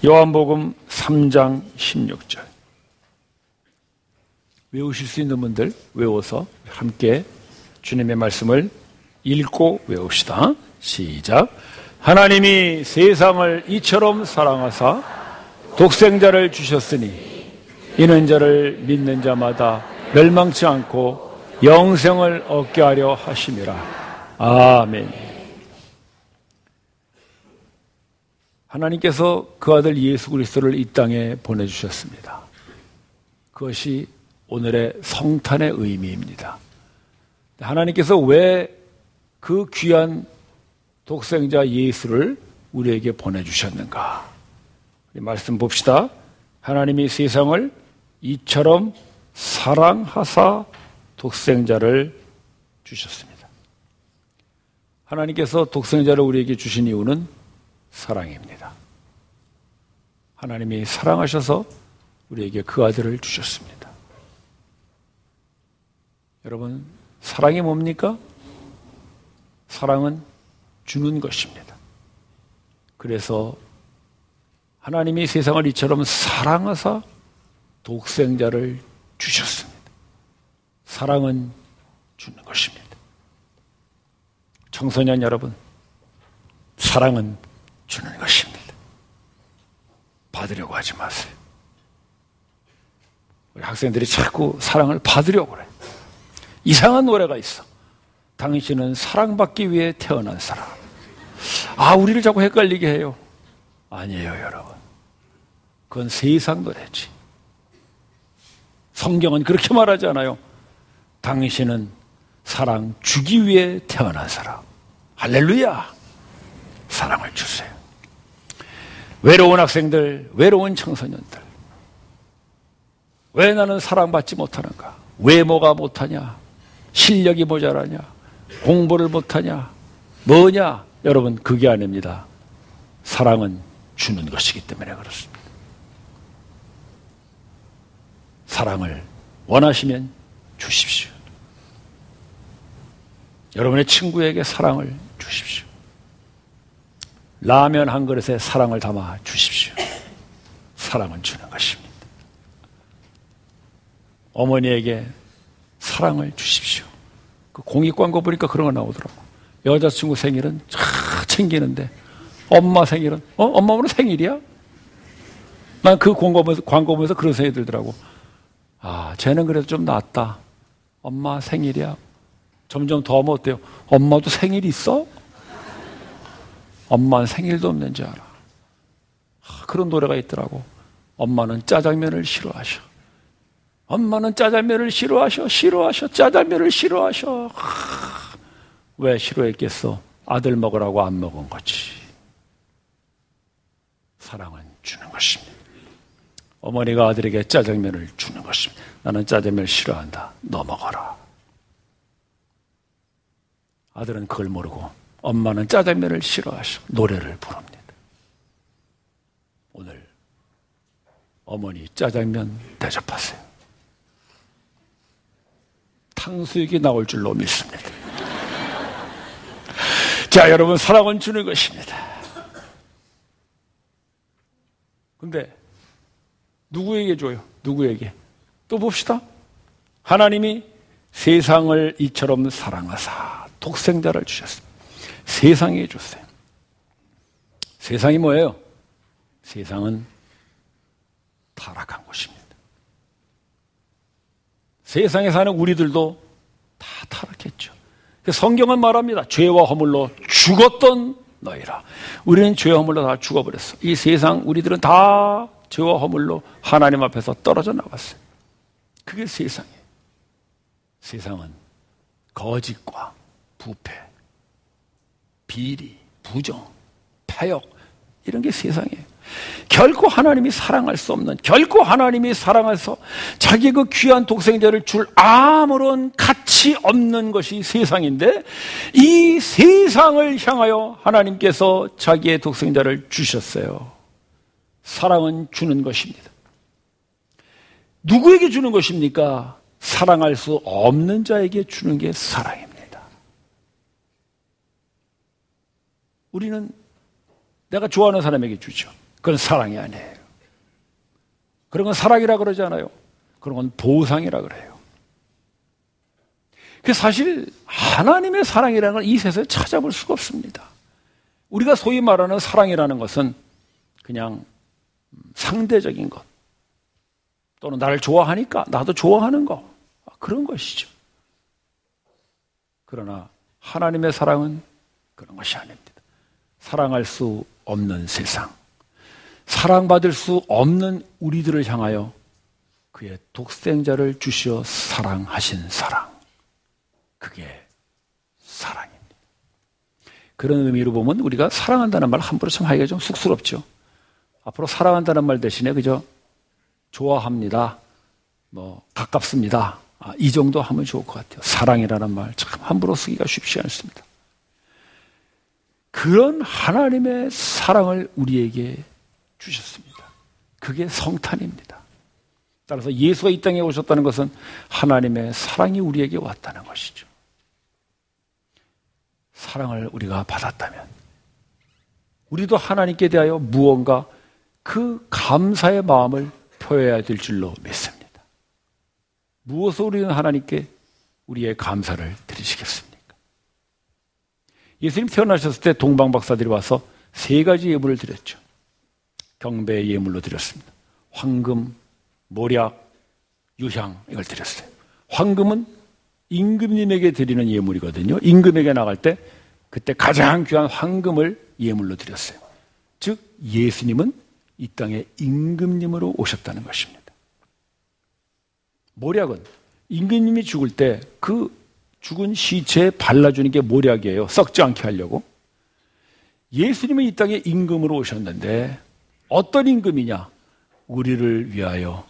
요한복음 3장 16절. 외우실 수 있는 분들 외워서 함께 주님의 말씀을 읽고 외웁시다. 시작. 하나님이 세상을 이처럼 사랑하사 독생자를 주셨으니 이는 저를 믿는 자마다 멸망치 않고 영생을 얻게 하려 하심이라. 아멘. 하나님께서 그 아들 예수 그리스도를 이 땅에 보내주셨습니다. 그것이 오늘의 성탄의 의미입니다. 하나님께서 왜 그 귀한 독생자 예수를 우리에게 보내주셨는가? 말씀 봅시다. 하나님이 세상을 이처럼 사랑하사 독생자를 주셨습니다. 하나님께서 독생자를 우리에게 주신 이유는 사랑입니다. 하나님이 사랑하셔서 우리에게 그 아들을 주셨습니다. 여러분, 사랑이 뭡니까? 사랑은 주는 것입니다. 그래서 하나님이 세상을 이처럼 사랑하사 독생자를 주셨습니다. 사랑은 주는 것입니다. 청소년 여러분, 사랑은 주는 것입니다. 받으려고 하지 마세요. 우리 학생들이 자꾸 사랑을 받으려고 그래. 이상한 노래가 있어. 당신은 사랑받기 위해 태어난 사람. 우리를 자꾸 헷갈리게 해요. 아니에요, 여러분. 그건 세상 노래지. 성경은 그렇게 말하지 않아요. 당신은 사랑 주기 위해 태어난 사람. 할렐루야. 사랑을 주세요. 외로운 학생들, 외로운 청소년들. 왜 나는 사랑받지 못하는가? 외모가 못하냐? 실력이 모자라냐? 공부를 못하냐? 뭐냐? 여러분, 그게 아닙니다. 사랑은 주는 것이기 때문에 그렇습니다. 사랑을 원하시면 주십시오. 여러분의 친구에게 사랑을 주십시오. 라면 한 그릇에 사랑을 담아 주십시오. 사랑은 주는 것입니다. 어머니에게 사랑을 주십시오. 그 공익 광고 보니까 그런 거 나오더라고. 여자친구 생일은 쫙 챙기는데 엄마 생일은 엄마 오늘 생일이야? 난 그 광고 보면서 그런 생각이 들더라고. 쟤는 그래도 좀 낫다. 엄마 생일이야. 점점 더 하면 어때요? 엄마도 생일이 있어? 엄마는 생일도 없는 줄 알아. 그런 노래가 있더라고. 엄마는 짜장면을 싫어하셔. 엄마는 짜장면을 싫어하셔. 짜장면을 싫어하셔. 왜 싫어했겠어? 아들 먹으라고 안 먹은 거지. 사랑은 주는 것입니다. 어머니가 아들에게 짜장면을 주는 것입니다. 나는 짜장면을 싫어한다. 너 먹어라. 아들은 그걸 모르고 엄마는 짜장면을 싫어하셔. 노래를 부릅니다. 오늘 어머니 짜장면 대접하세요. 탕수육이 나올 줄로 믿습니다. 자, 여러분, 사랑은 주는 것입니다. 근데 누구에게 줘요? 누구에게? 또 봅시다. 하나님이 세상을 이처럼 사랑하사 독생자를 주셨습니다. 세상에 줬어요. 세상이 뭐예요? 세상은 타락한 곳입니다. 세상에 사는 우리들도 다 타락했죠. 성경은 말합니다. 죄와 허물로 죽었던 너희라. 우리는 죄와 허물로 다 죽어버렸어. 이 세상 우리들은 다 죄와 허물로 하나님 앞에서 떨어져 나갔어요. 그게 세상이에요. 세상은 거짓과 부패, 비리, 부정, 패역, 이런 게 세상이에요. 결코 하나님이 사랑할 수 없는, 결코 하나님이 사랑해서 자기 그 귀한 독생자를 줄 아무런 가치 없는 것이 세상인데, 이 세상을 향하여 하나님께서 자기의 독생자를 주셨어요. 사랑은 주는 것입니다. 누구에게 주는 것입니까? 사랑할 수 없는 자에게 주는 게 사랑입니다. 우리는 내가 좋아하는 사람에게 주죠. 그건 사랑이 아니에요. 그런 건 사랑이라 그러지 않아요. 그런 건 보상이라 그래요. 그 사실 하나님의 사랑이라는 걸 이 세상에 찾아볼 수가 없습니다. 우리가 소위 말하는 사랑이라는 것은 그냥 상대적인 것, 또는 나를 좋아하니까 나도 좋아하는 것, 그런 것이죠. 그러나 하나님의 사랑은 그런 것이 아닙니다. 사랑할 수 없는 세상, 사랑받을 수 없는 우리들을 향하여 그의 독생자를 주시어 사랑하신 사랑, 그게 사랑입니다. 그런 의미로 보면 우리가 사랑한다는 말 함부로 참 하기가 좀 쑥스럽죠. 앞으로 사랑한다는 말 대신에 그저 좋아합니다, 가깝습니다, 이 정도 하면 좋을 것 같아요. 사랑이라는 말 참 함부로 쓰기가 쉽지 않습니다. 그런 하나님의 사랑을 우리에게 주셨습니다. 그게 성탄입니다. 따라서 예수가 이 땅에 오셨다는 것은 하나님의 사랑이 우리에게 왔다는 것이죠. 사랑을 우리가 받았다면 우리도 하나님께 대하여 무언가 그 감사의 마음을 표해야 될 줄로 믿습니다. 무엇으로 우리는 하나님께 우리의 감사를 드리시겠습니까? 예수님 태어나셨을 때 동방박사들이 와서 3가지 예물을 드렸죠. 경배 예물로 드렸습니다. 황금, 모략, 유향, 이걸 드렸어요. 황금은 임금님에게 드리는 예물이거든요. 임금에게 나갈 때 그때 가장 귀한 황금을 예물로 드렸어요. 즉 예수님은 이 땅에 임금님으로 오셨다는 것입니다. 모략은 임금님이 죽을 때 그 죽은 시체에 발라주는 게 모략이에요. 썩지 않게 하려고. 예수님은 이 땅에 임금으로 오셨는데 어떤 임금이냐? 우리를 위하여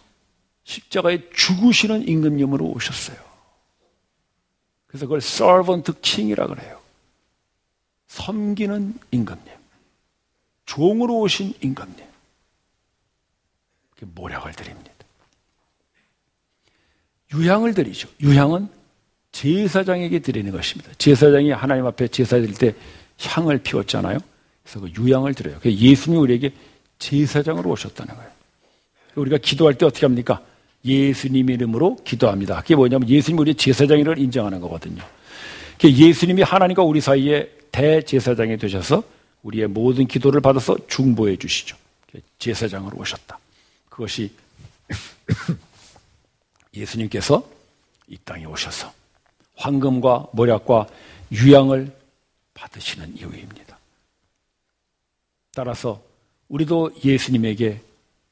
십자가에 죽으시는 임금님으로 오셨어요. 그래서 그걸 servant king이라 그래요. 섬기는 임금님, 종으로 오신 임금님. 모략을 드립니다. 유향을 드리죠. 유향은 제사장에게 드리는 것입니다. 제사장이 하나님 앞에 제사 드릴 때 향을 피웠잖아요. 그래서 그 유향을 드려요. 예수님이 우리에게 제사장으로 오셨다는 거예요. 우리가 기도할 때 어떻게 합니까? 예수님 이름으로 기도합니다. 그게 뭐냐면 예수님이 우리의 제사장을 인정하는 거거든요. 예수님이 하나님과 우리 사이에 대제사장이 되셔서 우리의 모든 기도를 받아서 중보해 주시죠. 제사장으로 오셨다. 그것이 예수님께서 이 땅에 오셔서 황금과 모략과 유향을 받으시는 이유입니다. 따라서 우리도 예수님에게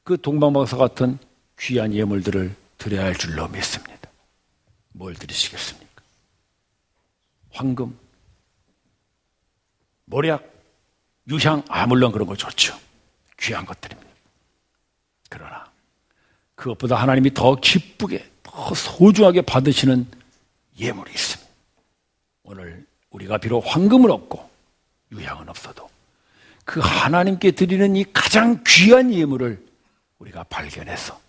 그 동방박사 같은 귀한 예물들을 드려야 할 줄로 믿습니다. 뭘 드리시겠습니까? 황금, 모략, 유향, 물론 그런 거 좋죠. 귀한 것들입니다. 그러나 그것보다 하나님이 더 기쁘게, 더 소중하게 받으시는 예물이 있습니다. 오늘 우리가 비록 황금은 없고 유향은 없어도 그 하나님께 드리는 이 가장 귀한 예물을 우리가 발견해서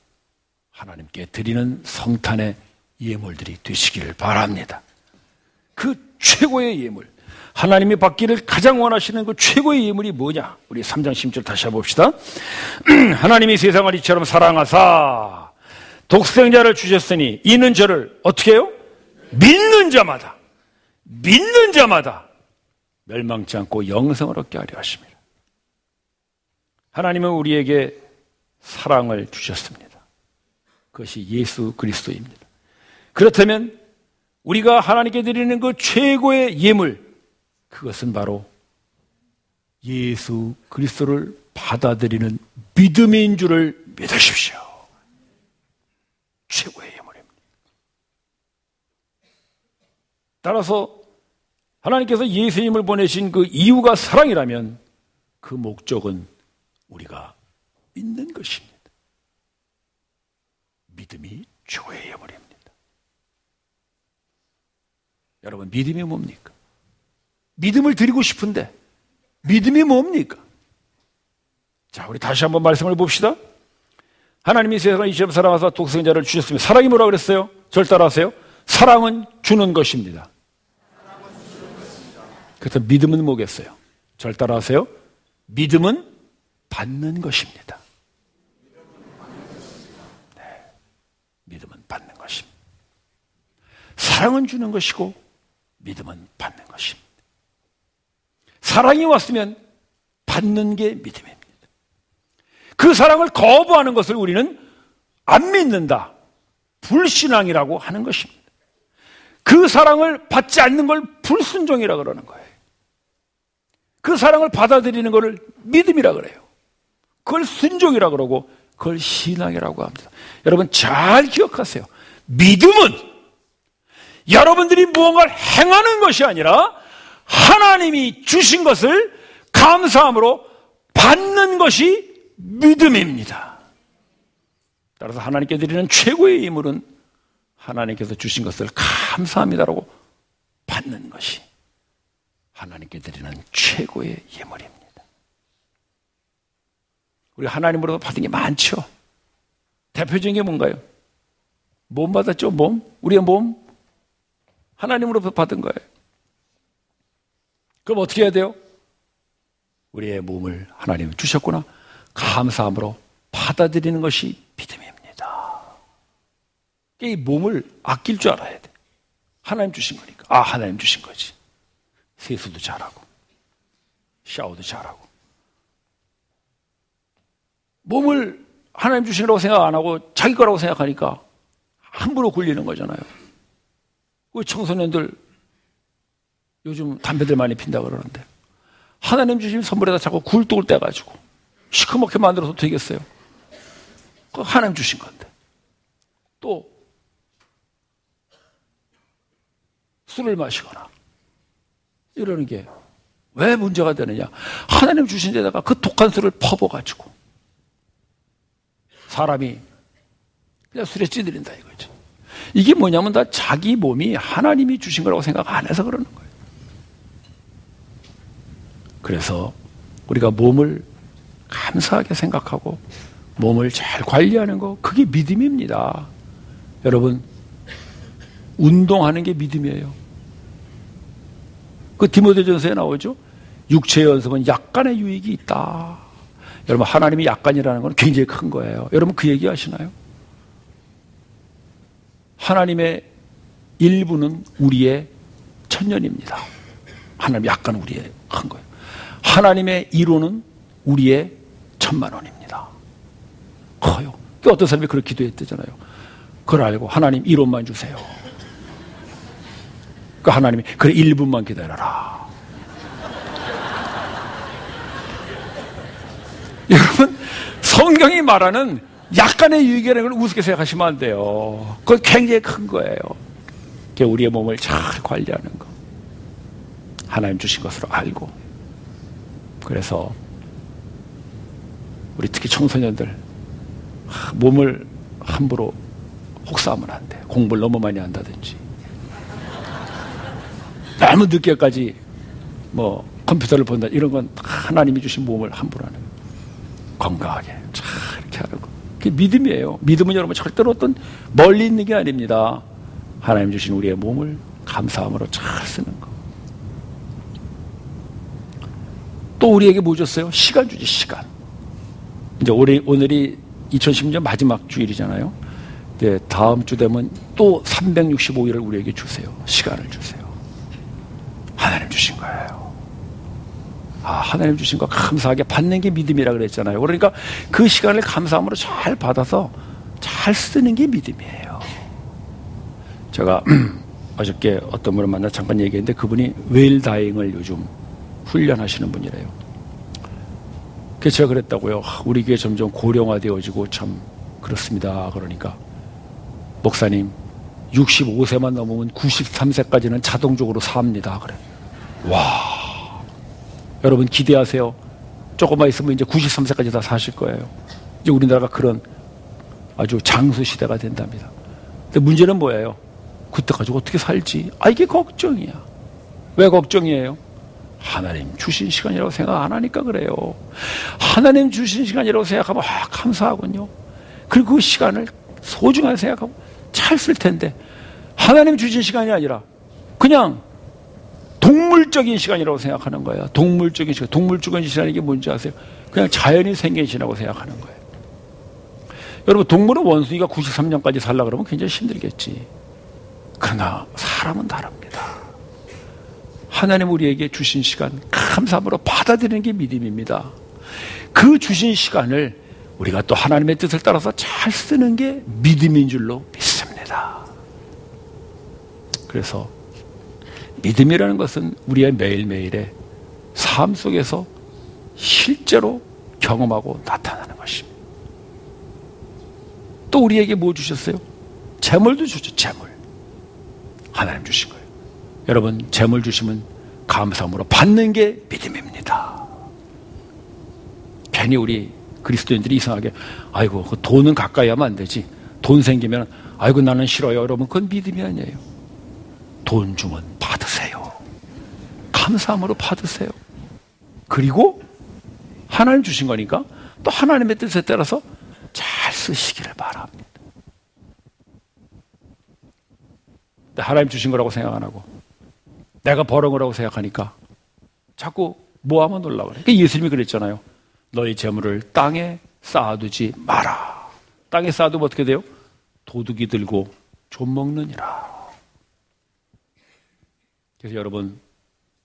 하나님께 드리는 성탄의 예물들이 되시기를 바랍니다. 그 최고의 예물, 하나님이 받기를 가장 원하시는 그 최고의 예물이 뭐냐? 우리 3장 10절 다시 해봅시다. 하나님이 세상을 이처럼 사랑하사 독생자를 주셨으니 이는 저를 어떻게 해요? 믿는 자마다 멸망치 않고 영생을 얻게 하려 하십니다. 하나님은 우리에게 사랑을 주셨습니다. 그것이 예수 그리스도입니다. 그렇다면 우리가 하나님께 드리는 그 최고의 예물, 그것은 바로 예수 그리스도를 받아들이는 믿음인 줄을 믿으십시오. 최고의 예물입니다. 따라서 하나님께서 예수님을 보내신 그 이유가 사랑이라면 그 목적은 우리가 믿는 것입니다. 믿음이 최고의 예물입니다. 여러분, 믿음이 뭡니까? 믿음을 드리고 싶은데 믿음이 뭡니까? 자, 우리 다시 한번 말씀을 봅시다. 하나님이 세상을 이처럼 사랑하사 독생자를 주셨습니다. 사랑이 뭐라고 그랬어요? 절 따라하세요. 사랑은 주는 것입니다. 그래서 믿음은 뭐겠어요? 절 따라하세요. 믿음은 받는 것입니다. 네. 믿음은 받는 것입니다. 사랑은 주는 것이고 믿음은 받는 것입니다. 사랑이 왔으면 받는 게 믿음입니다. 그 사랑을 거부하는 것을 우리는 안 믿는다, 불신앙이라고 하는 것입니다. 그 사랑을 받지 않는 걸 불순종이라고 그러는 거예요. 그 사랑을 받아들이는 것을 믿음이라고 그래요. 그걸 순종이라고 그러고 그걸 신앙이라고 합니다. 여러분 잘 기억하세요. 믿음은 여러분들이 무언가를 행하는 것이 아니라 하나님이 주신 것을 감사함으로 받는 것이 믿음입니다. 따라서 하나님께 드리는 최고의 예물은 하나님께서 주신 것을 감사합니다라고 받는 것이 하나님께 드리는 최고의 예물입니다. 우리 하나님으로부터 받은 게 많죠. 대표적인 게 뭔가요? 몸 받았죠? 몸? 우리의 몸? 하나님으로부터 받은 거예요. 그럼 어떻게 해야 돼요? 우리의 몸을 하나님이 주셨구나, 감사함으로 받아들이는 것이 믿음입니다. 이 몸을 아낄 줄 알아야 돼. 하나님 주신 거니까. 아, 하나님 주신 거지. 세수도 잘하고 샤워도 잘하고. 몸을 하나님 주신 거라고 생각 안 하고 자기 거라고 생각하니까 함부로 굴리는 거잖아요. 우리 청소년들 요즘 담배들 많이 핀다고 그러는데 하나님 주신 선물에다 자꾸 굴뚝을 떼가지고 시커멓게 만들어서 되겠어요? 그거 하나님 주신 건데. 또 술을 마시거나 이러는 게 왜 문제가 되느냐? 하나님 주신 데다가 그 독한 술을 퍼부어가지고 사람이 그냥 술에 찌들린다 이거죠. 이게 뭐냐면 다 자기 몸이 하나님이 주신 거라고 생각 안 해서 그러는 거예요. 그래서 우리가 몸을 감사하게 생각하고 몸을 잘 관리하는 거, 그게 믿음입니다. 여러분, 운동하는 게 믿음이에요. 그 디모데전서에 나오죠. 육체의 연습은 약간의 유익이 있다. 여러분, 하나님이 약간이라는 건 굉장히 큰 거예요. 여러분 그 얘기 하시나요? 하나님의 일부는 우리의 천년입니다. 하나님 약간 우리의 큰 거예요. 하나님의 1호는 우리의 10,000,000원입니다. 커요. 어떤 사람이 그렇게 기도했대잖아요. 그걸 알고 하나님 1호만 주세요. 그 하나님이 그래 1분만 기다려라. 여러분, 성경이 말하는 약간의 유익이라는 걸 우습게 생각하시면 안 돼요. 그건 굉장히 큰 거예요. 우리의 몸을 잘 관리하는 거, 하나님 주신 것으로 알고. 그래서 우리 특히 청소년들 몸을 함부로 혹사하면 안 돼요. 공부를 너무 많이 한다든지 너무 늦게까지 뭐 컴퓨터를 본다 이런 건 하나님이 주신 몸을 함부로 하는 거예요. 건강하게 잘 이렇게 하는 거, 그게 믿음이에요. 믿음은 여러분 절대로 어떤 멀리 있는 게 아닙니다. 하나님 주신 우리의 몸을 감사함으로 잘 쓰는 거. 또 우리에게 뭐 줬어요? 시간 주지, 시간. 이제 오늘이 2010년 마지막 주일이잖아요. 네, 다음 주 되면 또 365일을 우리에게 주세요. 시간을 주세요. 하나님 주신 거예요. 아, 하나님 주신 거 감사하게 받는 게 믿음이라 그랬잖아요. 그러니까 그 시간을 감사함으로 잘 받아서 잘 쓰는 게 믿음이에요. 제가 어저께 어떤 분을 만나 잠깐 얘기했는데 그분이 웰다잉을 요즘 훈련하시는 분이래요. 그래서 제가 그랬다고요. 우리 교회 점점 고령화되어지고 참 그렇습니다. 그러니까 목사님 65세만 넘으면 93세까지는 자동적으로 삽니다. 그래. 와, 여러분 기대하세요. 조금만 있으면 이제 93세까지 다 사실 거예요. 이제 우리나라가 그런 아주 장수 시대가 된답니다. 근데 문제는 뭐예요? 그때까지 어떻게 살지? 아, 이게 걱정이야. 왜 걱정이에요? 하나님 주신 시간이라고 생각 안 하니까 그래요. 하나님 주신 시간이라고 생각하면 감사하군요. 그리고 그 시간을 소중하게 생각하고 잘 쓸 텐데 하나님 주신 시간이 아니라 그냥 동물적인 시간이라고 생각하는 거예요. 동물적인 시간. 동물적인 시간이 이게 뭔지 아세요? 그냥 자연이 생긴 신이라고 생각하는 거예요. 여러분, 동물은 원숭이가 93년까지 살라 그러면 굉장히 힘들겠지. 그러나 사람은 다릅니다. 하나님 우리에게 주신 시간 감사함으로 받아들이는 게 믿음입니다. 그 주신 시간을 우리가 또 하나님의 뜻을 따라서 잘 쓰는 게 믿음인 줄로 믿습니다. 그래서 믿음이라는 것은 우리의 매일매일의 삶 속에서 실제로 경험하고 나타나는 것입니다. 또 우리에게 뭐 주셨어요? 재물도 주죠. 재물. 하나님 주신 거예요. 여러분, 재물 주시면 감사함으로 받는 게 믿음입니다. 괜히 우리 그리스도인들이 이상하게 아이고 그 돈은 가까이 하면 안 되지. 돈 생기면 아이고 나는 싫어요. 여러분, 그건 믿음이 아니에요. 돈 주면 받으세요. 감사함으로 받으세요. 그리고 하나님 주신 거니까 또 하나님의 뜻에 따라서 잘 쓰시기를 바랍니다. 하나님 주신 거라고 생각 안 하고 내가 벌은 거라고 생각하니까 자꾸 모아만 놀라고 그래. 예수님이 그랬잖아요. 너희 재물을 땅에 쌓아두지 마라. 땅에 쌓아두면 어떻게 돼요? 도둑이 들고 좀먹느니라. 그래서 여러분,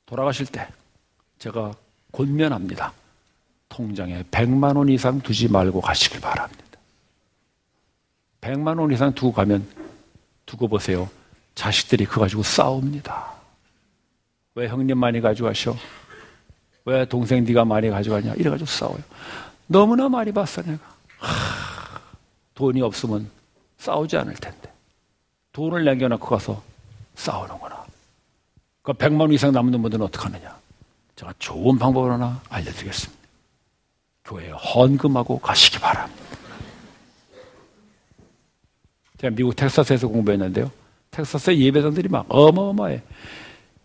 돌아가실 때 제가 권면합니다. 통장에 100만 원 이상 두지 말고 가시길 바랍니다. 100만 원 이상 두고 가면 두고 보세요. 자식들이 그거 가지고 싸웁니다. 왜 형님 많이 가져가셔? 왜 동생 네가 많이 가져가냐? 이래가지고 싸워요. 너무나 많이 봤어 내가. 돈이 없으면 싸우지 않을 텐데 돈을 남겨놓고 가서 싸우는구나. 그 100만 원 이상 남는 분들은 어떻게 하느냐? 제가 좋은 방법을 하나 알려드리겠습니다. 교회에 헌금하고 가시기 바랍니다. 제가 미국 텍사스에서 공부했는데요. 텍사스의 예배당들이 막 어마어마해.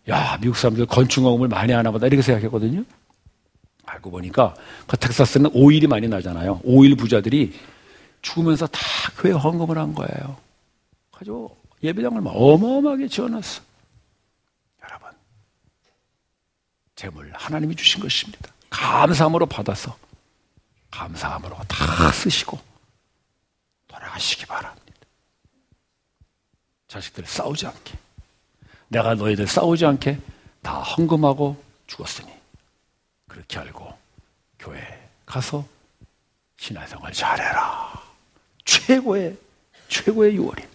야, 미국 사람들 건축공업을 많이 하나 보다 이렇게 생각했거든요. 알고 보니까 그 텍사스는 오일이 많이 나잖아요. 오일 부자들이 죽으면서 다 교회 헌금을 한 거예요. 가지고 예배당을 막 어마어마하게 지어놨어. 여러분, 재물 하나님이 주신 것입니다. 감사함으로 받아서 감사함으로 다 쓰시고 돌아가시기 바랍니다. 자식들 싸우지 않게, 내가 너희들 싸우지 않게 다 헌금하고 죽었으니 그렇게 알고 교회에 가서 신앙생활 잘해라. 최고의 유월입니다.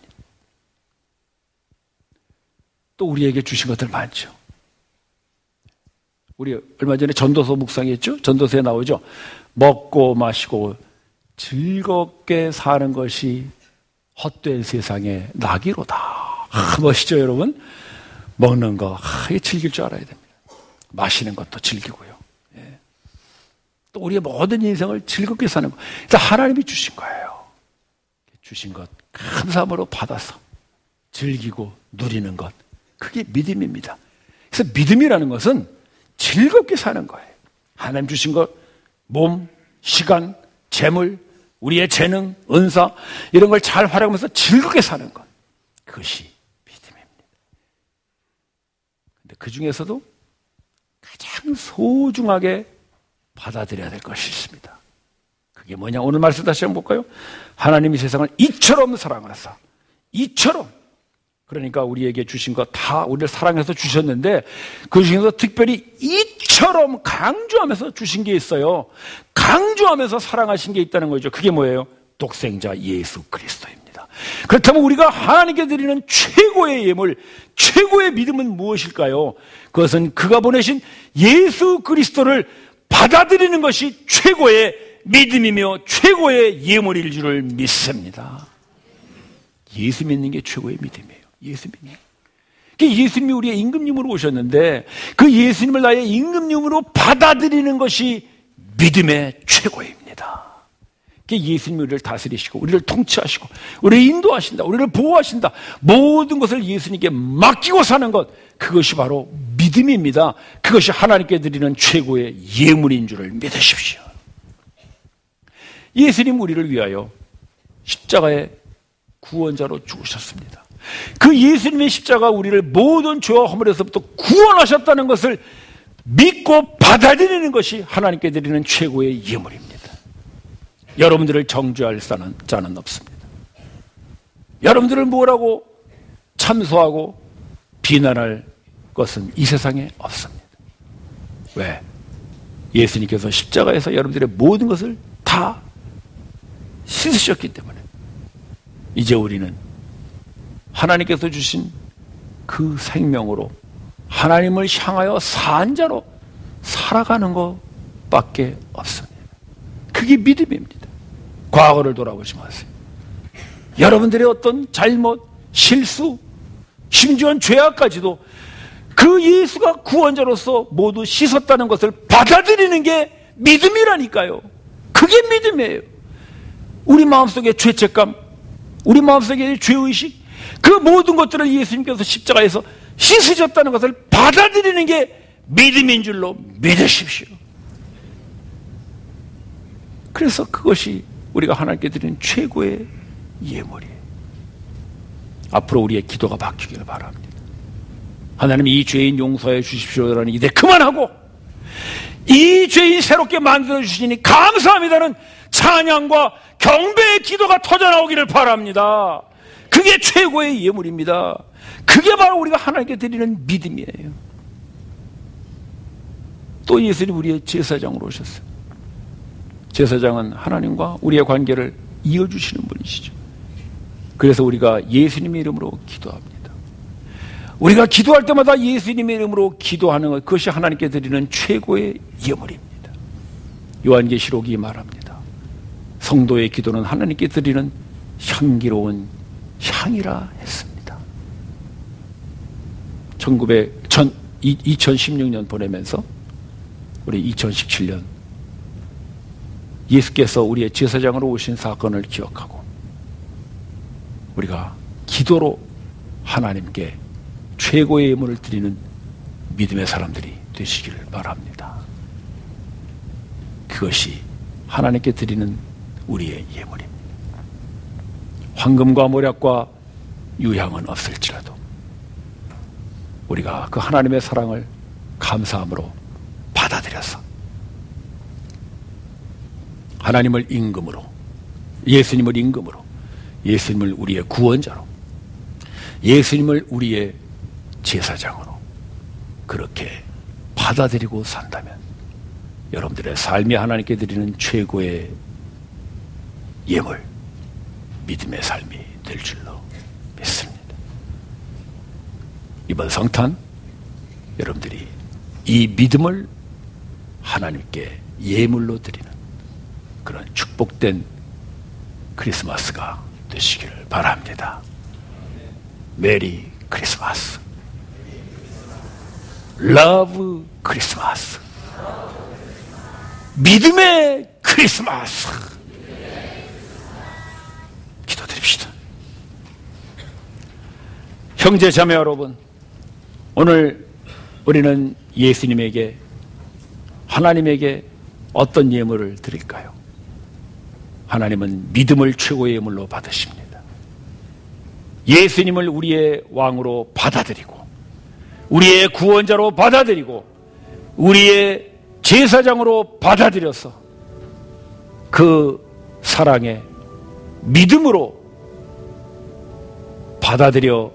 또 우리에게 주신 것들 많죠. 우리 얼마 전에 전도서 묵상했죠? 전도서에 나오죠. 먹고 마시고 즐겁게 사는 것이 헛된 세상의 낙이로다. 멋있죠, 여러분? 먹는 거 즐길 줄 알아야 됩니다. 마시는 것도 즐기고요. 예. 또 우리의 모든 인생을 즐겁게 사는 것. 그래서 하나님이 주신 거예요. 주신 것 감사함으로 받아서 즐기고 누리는 것. 그게 믿음입니다. 그래서 믿음이라는 것은 즐겁게 사는 거예요. 하나님 주신 것, 몸, 시간, 재물, 우리의 재능, 은사 이런 걸 잘 활용하면서 즐겁게 사는 것. 그것이 믿음입니다. 근데 그 중에서도 가장 소중하게 받아들여야 될 것이 있습니다. 그게 뭐냐? 오늘 말씀 다시 한번 볼까요? 하나님이 세상을 이처럼 사랑하사. 이처럼. 그러니까 우리에게 주신 것 다 우리를 사랑해서 주셨는데 그 중에서 특별히 이처럼 강조하면서 주신 게 있어요. 강조하면서 사랑하신 게 있다는 거죠. 그게 뭐예요? 독생자 예수 그리스도입니다. 그렇다면 우리가 하나님께 드리는 최고의 예물, 최고의 믿음은 무엇일까요? 그것은 그가 보내신 예수 그리스도를 받아들이는 것이 최고의 믿음이며 최고의 예물일 줄을 믿습니다. 예수 믿는 게 최고의 믿음이에요. 예수 믿는 게. 예수님이 우리의 임금님으로 오셨는데 그 예수님을 나의 임금님으로 받아들이는 것이 믿음의 최고입니다. 예수님이 우리를 다스리시고 우리를 통치하시고 우리를 인도하신다. 우리를 보호하신다. 모든 것을 예수님께 맡기고 사는 것, 그것이 바로 믿음입니다. 그것이 하나님께 드리는 최고의 예물인 줄을 믿으십시오. 예수님 우리를 위하여 십자가의 구원자로 죽으셨습니다. 그 예수님의 십자가 우리를 모든 죄와 허물에서부터 구원하셨다는 것을 믿고 받아들이는 것이 하나님께 드리는 최고의 예물입니다. 여러분들을 정죄할 자는 없습니다. 여러분들을 뭐라고 참소하고 비난할 것은 이 세상에 없습니다. 왜? 예수님께서 십자가에서 여러분들의 모든 것을 다 씻으셨기 때문에 이제 우리는 하나님께서 주신 그 생명으로 하나님을 향하여 산 자로 살아가는 것밖에 없습니다. 그게 믿음입니다. 과거를 돌아보지 마세요. 여러분들의 어떤 잘못, 실수, 심지어는 죄악까지도 그 예수가 구원자로서 모두 씻었다는 것을 받아들이는 게 믿음이라니까요. 그게 믿음이에요. 우리 마음속의 죄책감, 우리 마음속의 죄의식, 그 모든 것들을 예수님께서 십자가에서 씻으셨다는 것을 받아들이는 게 믿음인 줄로 믿으십시오. 그래서 그것이 우리가 하나님께 드리는 최고의 예물이에요. 앞으로 우리의 기도가 바뀌기를 바랍니다. 하나님, 이 죄인 용서해 주십시오라는 이제 그만하고 이 죄인 새롭게 만들어 주시니 감사합니다는 찬양과 경배의 기도가 터져나오기를 바랍니다. 그게 최고의 예물입니다. 그게 바로 우리가 하나님께 드리는 믿음이에요. 또 예수님 우리의 제사장으로 오셨어요. 제사장은 하나님과 우리의 관계를 이어주시는 분이시죠. 그래서 우리가 예수님의 이름으로 기도합니다. 우리가 기도할 때마다 예수님의 이름으로 기도하는 것, 그것이 하나님께 드리는 최고의 예물입니다. 요한계시록이 말합니다. 성도의 기도는 하나님께 드리는 향기로운 향이라 했습니다. 2016년 보내면서 우리 2017년 예수께서 우리의 제사장으로 오신 사건을 기억하고 우리가 기도로 하나님께 최고의 예물을 드리는 믿음의 사람들이 되시기를 바랍니다. 그것이 하나님께 드리는 우리의 예물입니다. 황금과 모략과 유향은 없을지라도 우리가 그 하나님의 사랑을 감사함으로 받아들여서 하나님을 임금으로, 예수님을 임금으로, 예수님을 우리의 구원자로, 예수님을 우리의 제사장으로 그렇게 받아들이고 산다면 여러분들의 삶이 하나님께 드리는 최고의 예물, 믿음의 삶이 될 줄로 믿습니다. 이번 성탄 여러분들이 이 믿음을 하나님께 예물로 드리는 그런 축복된 크리스마스가 되시기를 바랍니다. 메리 크리스마스. 러브 크리스마스. 믿음의 크리스마스. 기도드립시다. 형제 자매 여러분, 오늘 우리는 예수님에게, 하나님에게 어떤 예물을 드릴까요? 하나님은 믿음을 최고의 예물로 받으십니다. 예수님을 우리의 왕으로 받아들이고 우리의 구원자로 받아들이고 우리의 제사장으로 받아들여서 그 사랑에 믿음으로 받아들여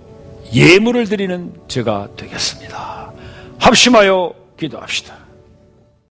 예물을 드리는 제가 되겠습니다. 합심하여 기도합시다.